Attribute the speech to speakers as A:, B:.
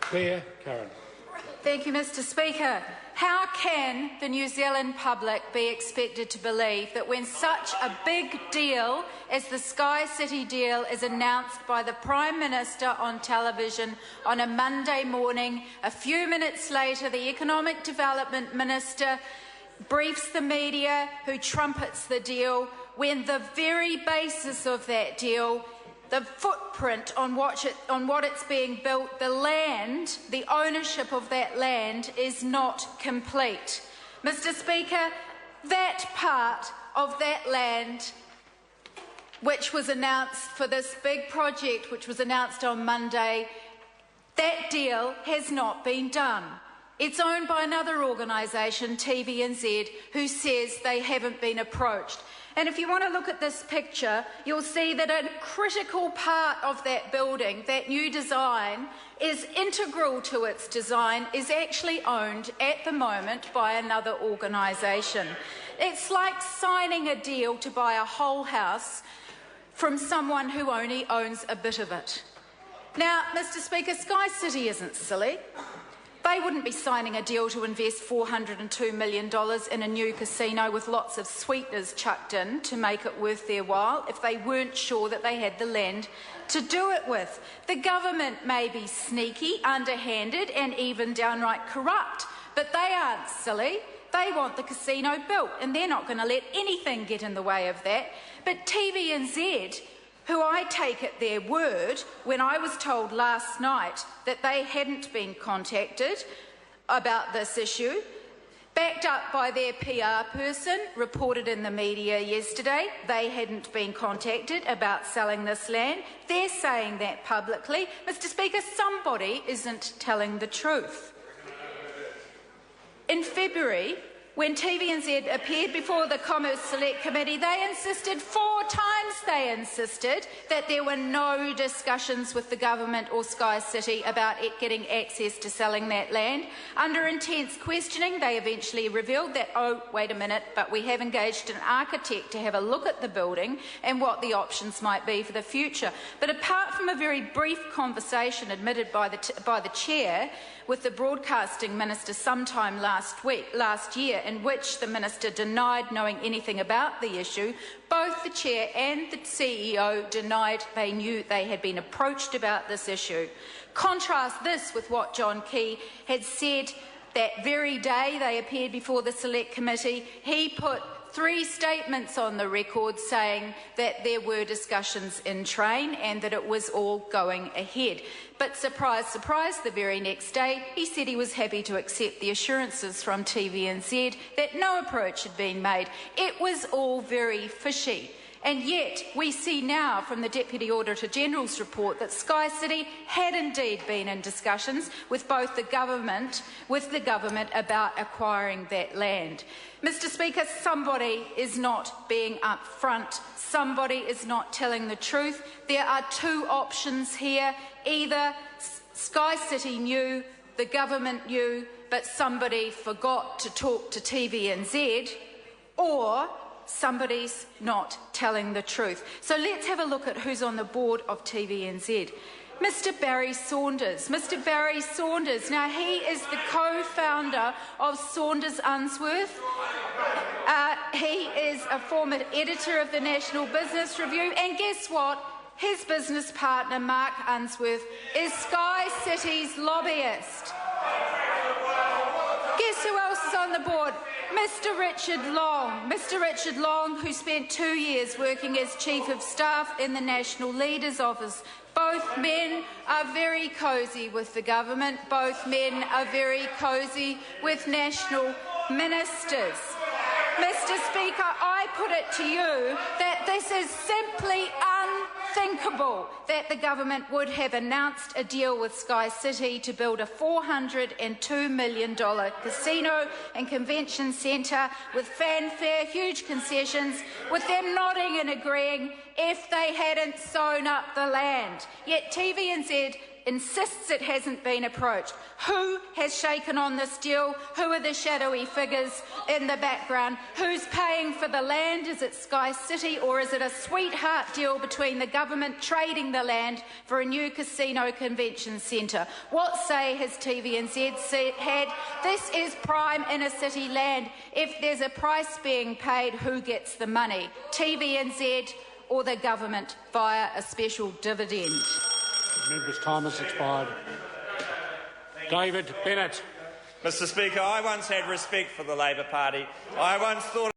A: Claire Curran.
B: Thank you, Mr Speaker. How can the New Zealand public be expected to believe that when such a big deal as the Sky City deal is announced by the Prime Minister on television on a Monday morning, a few minutes later the Economic Development Minister briefs the media who trumpets the deal, when the very basis of that deal, the footprint on what it's being built, the land, the ownership of that land is not complete. Mr Speaker, that part of that land which was announced for this big project which was announced on Monday, that deal has not been done. It's owned by another organisation, TVNZ, who says they haven't been approached. And if you want to look at this picture, you'll see that a critical part of that building, that new design, is integral to its design, is actually owned at the moment by another organisation. It's like signing a deal to buy a whole house from someone who only owns a bit of it. Now, Mr Speaker, Sky City isn't silly. They wouldn't be signing a deal to invest $402 million in a new casino with lots of sweeteners chucked in to make it worth their while if they weren't sure that they had the land to do it with. The government may be sneaky, underhanded and even downright corrupt, but they aren't silly. They want the casino built and they're not going to let anything get in the way of that. But TVNZ, who I take at their word when I was told last night that they hadn't been contacted about this issue, backed up by their PR person, reported in the media yesterday they hadn't been contacted about selling this land. They're saying that publicly. Mr Speaker, somebody isn't telling the truth. In February, when TVNZ appeared before the Commerce Select Committee, they insisted 4 times that there were no discussions with the government or Sky City about it getting access to selling that land. Under intense questioning, they eventually revealed that, oh, wait a minute, but we have engaged an architect to have a look at the building and what the options might be for the future. But apart from a very brief conversation admitted by the Chair with the Broadcasting Minister sometime last year, in which the Minister denied knowing anything about the issue, both the Chair and the CEO denied they knew they had been approached about this issue. Contrast this with what John Key had said that very day they appeared before the Select Committee. He put 3 statements on the record saying that there were discussions in train and that it was all going ahead. But surprise, surprise, the very next day he said he was happy to accept the assurances from TVNZ that no approach had been made. It was all very fishy. And yet we see now from the Deputy Auditor General's report that Sky City had indeed been in discussions with both the government about acquiring that land. Mr Speaker, somebody is not being upfront. Somebody is not telling the truth. There are 2 options here. Either Sky City knew, the government knew, but somebody forgot to talk to TVNZ, or somebody's not telling the truth. So let's have a look at who's on the board of TVNZ. Mr Barry Saunders. Mr Barry Saunders. Now, he is the co-founder of Saunders Unsworth. He is a former editor of the National Business Review. And guess what? His business partner, Mark Unsworth, is Sky City's lobbyist. Guess who else is on the board? Mr Richard Long. Mr Richard Long, who spent 2 years working as Chief of Staff in the National Leader's Office. Both men are very cosy with the government. Both men are very cosy with national ministers. Mr Speaker, I put it to you that this is simply unthinkable that the government would have announced a deal with Sky City to build a $402 million casino and convention centre with fanfare, huge concessions, with them nodding and agreeing if they hadn't sewn up the land. Yet TVNZ insists it hasn't been approached. Who has shaken on this deal? Who are the shadowy figures in the background? Who's paying for the land? Is it Sky City, or is it a sweetheart deal between the government trading the land for a new casino convention centre? What say has TVNZ had? This is prime inner city land. If there's a price being paid, who gets the money? TVNZ or the government via a special dividend?
A: The member's time has expired. David Bennett.
C: Mr Speaker, I once had respect for the Labor Party. I once thought